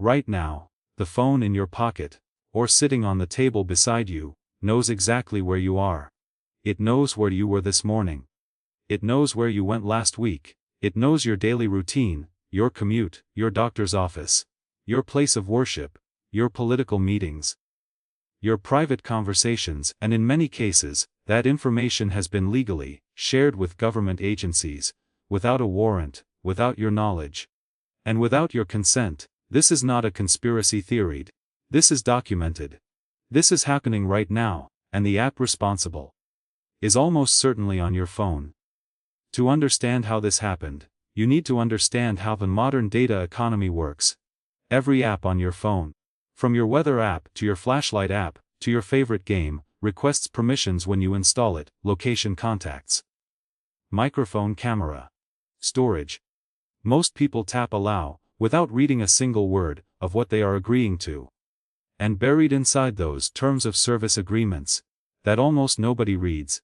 Right now, the phone in your pocket, or sitting on the table beside you, knows exactly where you are. It knows where you were this morning. It knows where you went last week. It knows your daily routine, your commute, your doctor's office, your place of worship, your political meetings, your private conversations, and in many cases, that information has been legally shared with government agencies, without a warrant, without your knowledge, and without your consent. This is not a conspiracy theory. This is documented. This is happening right now, and the app responsible is almost certainly on your phone. To understand how this happened, you need to understand how the modern data economy works. Every app on your phone, from your weather app to your flashlight app to your favorite game, requests permissions when you install it. Location, contacts, microphone, camera, storage. Most people tap allow without reading a single word of what they are agreeing to. And buried inside those terms of service agreements that almost nobody reads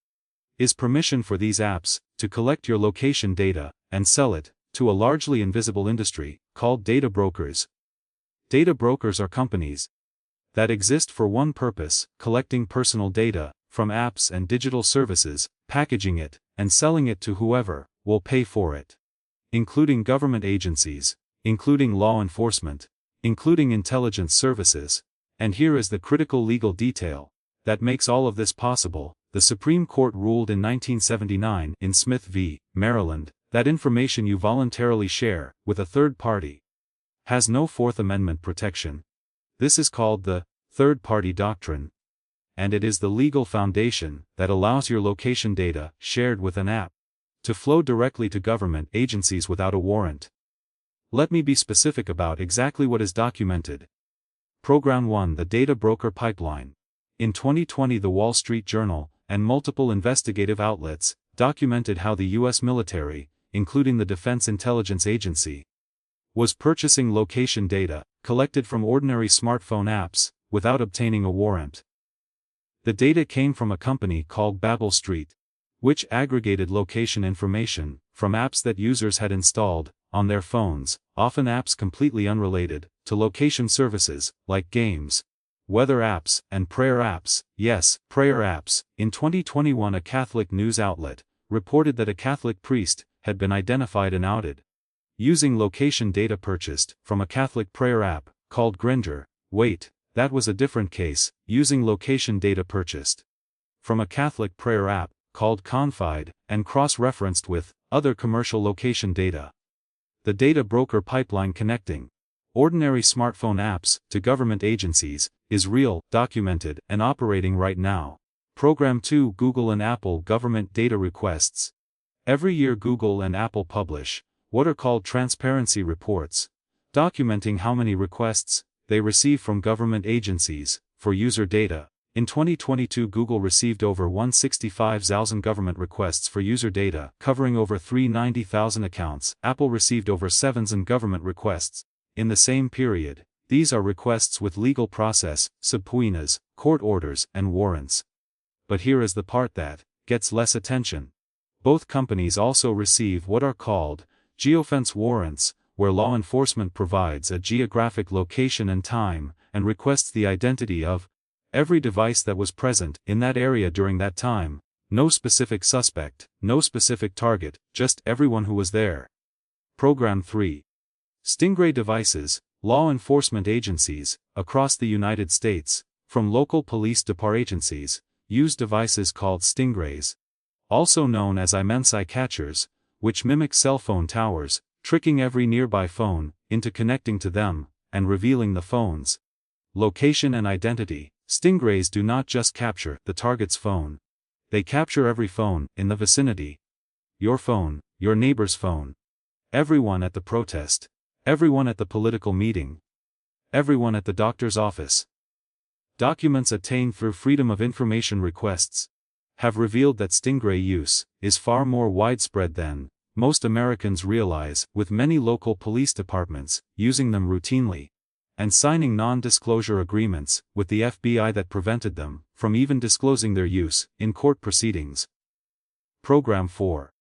is permission for these apps to collect your location data and sell it to a largely invisible industry called data brokers. Data brokers are companies that exist for one purpose: collecting personal data from apps and digital services, packaging it, and selling it to whoever will pay for it, including government agencies, including law enforcement, including intelligence services. And here is the critical legal detail that makes all of this possible. The Supreme Court ruled in 1979 in Smith v. Maryland that information you voluntarily share with a third party has no Fourth Amendment protection. This is called the third-party doctrine, and it is the legal foundation that allows your location data shared with an app to flow directly to government agencies without a warrant. Let me be specific about exactly what is documented. Program 1: The Data Broker Pipeline. In 2020, the Wall Street Journal and multiple investigative outlets documented how the U.S. military, including the Defense Intelligence Agency, was purchasing location data collected from ordinary smartphone apps without obtaining a warrant. The data came from a company called Babel Street, which aggregated location information from apps that users had installed on their phones, often apps completely unrelated to location services like games, weather apps, and prayer apps. Yes, prayer apps. In 2021, a Catholic news outlet reported that a Catholic priest had been identified and outed using location data purchased from a Catholic prayer app called Grinder. Wait, that was a different case, using location data purchased from a Catholic prayer app called Confide and cross-referenced with other commercial location data. The data broker pipeline connecting ordinary smartphone apps to government agencies is real, documented, and operating right now. Program 2: Google and Apple Government Data Requests. Every year Google and Apple publish what are called transparency reports, documenting how many requests they receive from government agencies for user data. In 2022, Google received over 165,000 government requests for user data, covering over 390,000 accounts. Apple received over 7,000 government requests in the same period. These are requests with legal process, subpoenas, court orders, and warrants. But here is the part that gets less attention. Both companies also receive what are called geofence warrants, where law enforcement provides a geographic location and time, and requests the identity of every device that was present in that area during that time. No specific suspect, no specific target, just everyone who was there. Program 3. Stingray devices. Law enforcement agencies across the United States, from local police department agencies, use devices called Stingrays, also known as imensi catchers, which mimic cell phone towers, tricking every nearby phone into connecting to them and revealing the phone's location and identity. Stingrays do not just capture the target's phone. They capture every phone in the vicinity. Your phone, your neighbor's phone, everyone at the protest, everyone at the political meeting, everyone at the doctor's office. Documents obtained through Freedom of Information requests have revealed that Stingray use is far more widespread than most Americans realize, with many local police departments using them routinely and signing non-disclosure agreements with the FBI that prevented them from even disclosing their use in court proceedings. Program 4.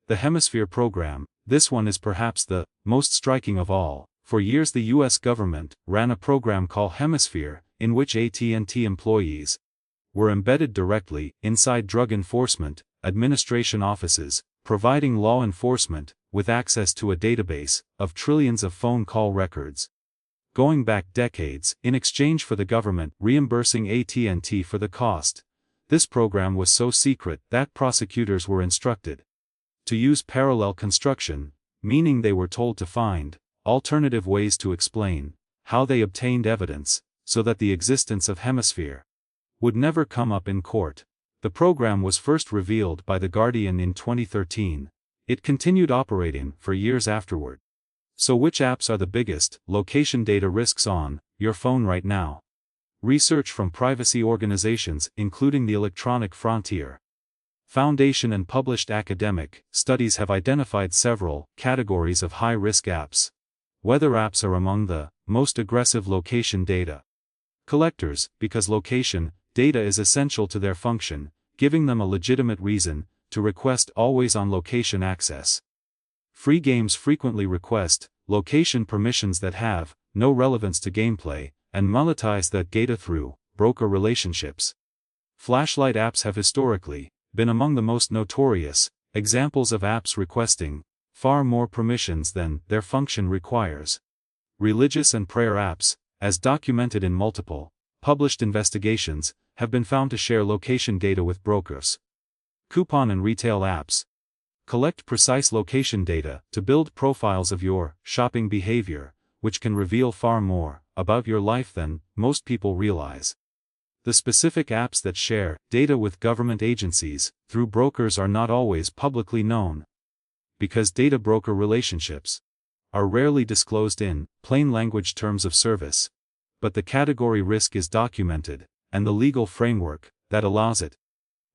The Hemisphere program. This one is perhaps the most striking of all. For years the US government ran a program called Hemisphere, in which AT&T employees were embedded directly inside Drug Enforcement Administration offices, providing law enforcement with access to a database of trillions of phone call records. Going back decades, in exchange for the government reimbursing AT&T for the cost, this program was so secret that prosecutors were instructed to use parallel construction, meaning they were told to find alternative ways to explain how they obtained evidence, so that the existence of Hemisphere would never come up in court. The program was first revealed by The Guardian in 2013. It continued operating for years afterward. So which apps are the biggest location data risks on your phone right now? Research from privacy organizations including the Electronic Frontier Foundation and published academic studies have identified several categories of high-risk apps. Weather apps are among the most aggressive location data collectors, because location data is essential to their function, giving them a legitimate reason to request always-on location access. Free games frequently request location permissions that have no relevance to gameplay, and monetize that data through broker relationships. Flashlight apps have historically been among the most notorious examples of apps requesting far more permissions than their function requires. Religious and prayer apps, as documented in multiple published investigations, have been found to share location data with brokers. Coupon and retail apps collect precise location data to build profiles of your shopping behavior, which can reveal far more about your life than most people realize. The specific apps that share data with government agencies through brokers are not always publicly known, because data broker relationships are rarely disclosed in plain language terms of service. But the category risk is documented, and the legal framework that allows it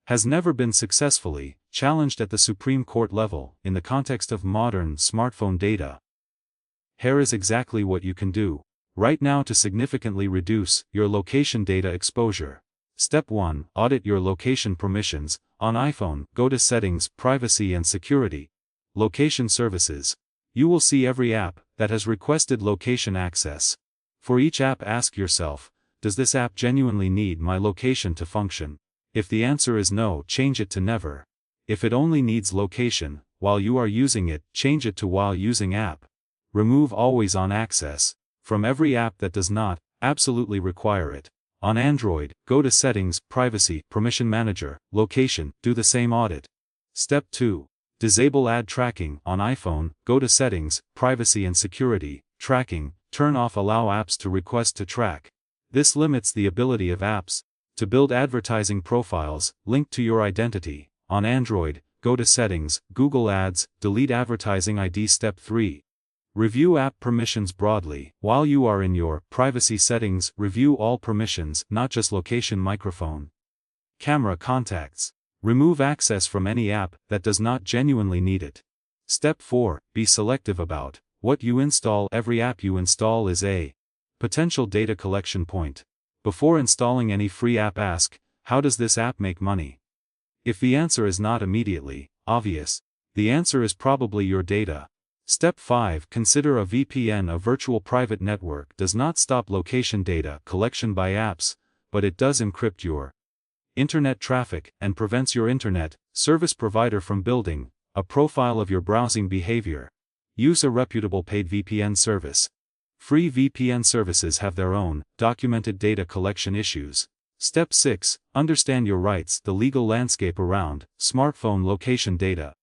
has never been successfully challenged at the Supreme Court level in the context of modern smartphone data. Here is exactly what you can do right now to significantly reduce your location data exposure. Step 1. Audit your location permissions. On iPhone, go to Settings, Privacy and Security. Location Services. You will see every app that has requested location access. For each app, ask yourself, does this app genuinely need my location to function? If the answer is no, change it to never. If it only needs location while you are using it, change it to while using app. Remove always on access from every app that does not absolutely require it. On Android, go to Settings, Privacy, Permission Manager, Location, do the same audit. Step 2. Disable ad tracking. On iPhone, go to Settings, Privacy and Security, Tracking, turn off Allow apps to request to track. This limits the ability of apps to build advertising profiles linked to your identity. On Android, go to Settings, Google Ads, delete advertising ID. Step 3. Review app permissions broadly. While you are in your privacy settings, review all permissions, not just location, microphone, camera, contacts. Remove access from any app that does not genuinely need it. Step 4. Be selective about what you install. Every app you install is a potential data collection point. Before installing any free app, ask, how does this app make money? If the answer is not immediately obvious, the answer is probably your data. Step 5. Consider a VPN. A virtual private network does not stop location data collection by apps, but it does encrypt your internet traffic and prevents your internet service provider from building a profile of your browsing behavior. Use a reputable paid VPN service. Free VPN services have their own documented data collection issues. Step 6. Understand your rights. The legal landscape around smartphone location data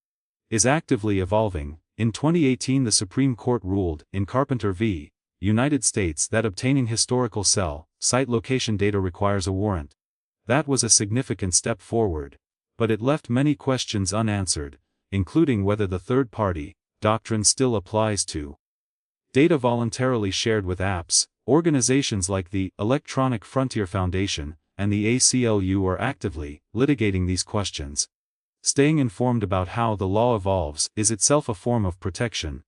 is actively evolving. In 2018, the Supreme Court ruled in Carpenter v. United States that obtaining historical cell site location data requires a warrant. That was a significant step forward, but it left many questions unanswered, including whether the third-party doctrine still applies to data voluntarily shared with apps. Organizations like the Electronic Frontier Foundation and the ACLU are actively litigating these questions. Staying informed about how the law evolves is itself a form of protection.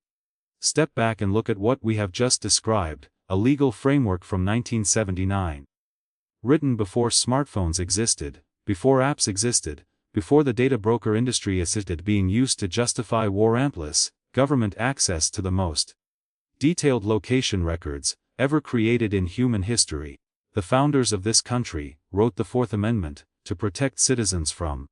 Step back and look at what we have just described, a legal framework from 1979. Written before smartphones existed, before apps existed, before the data broker industry assisted being used to justify warrantless government access to the most detailed location records, ever created in human history. The founders of this country wrote the Fourth Amendment to protect citizens from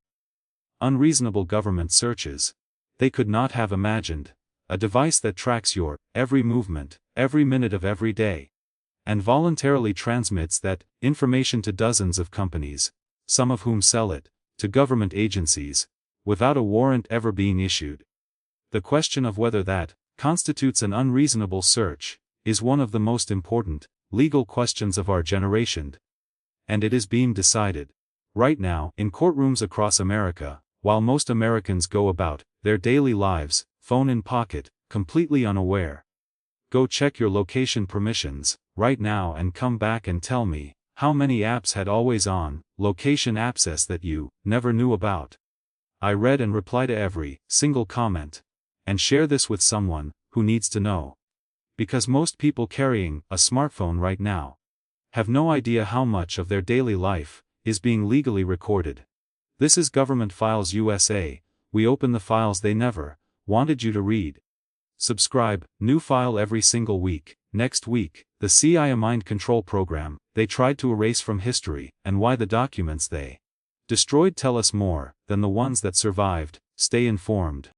unreasonable government searches. They could not have imagined a device that tracks your every movement, every minute of every day, and voluntarily transmits that information to dozens of companies, some of whom sell it to government agencies, without a warrant ever being issued. The question of whether that constitutes an unreasonable search is one of the most important legal questions of our generation, and it is being decided right now in courtrooms across America, while most Americans go about their daily lives, phone in pocket, completely unaware. Go check your location permissions right now and come back and tell me how many apps had always-on location access that you never knew about. I read and reply to every single comment, and share this with someone who needs to know. Because most people carrying a smartphone right now have no idea how much of their daily life is being legally recorded. This is Government Files USA. We open the files they never wanted you to read. Subscribe, new file every single week. Next week, the CIA mind control program they tried to erase from history, and why the documents they destroyed tell us more than the ones that survived. Stay informed.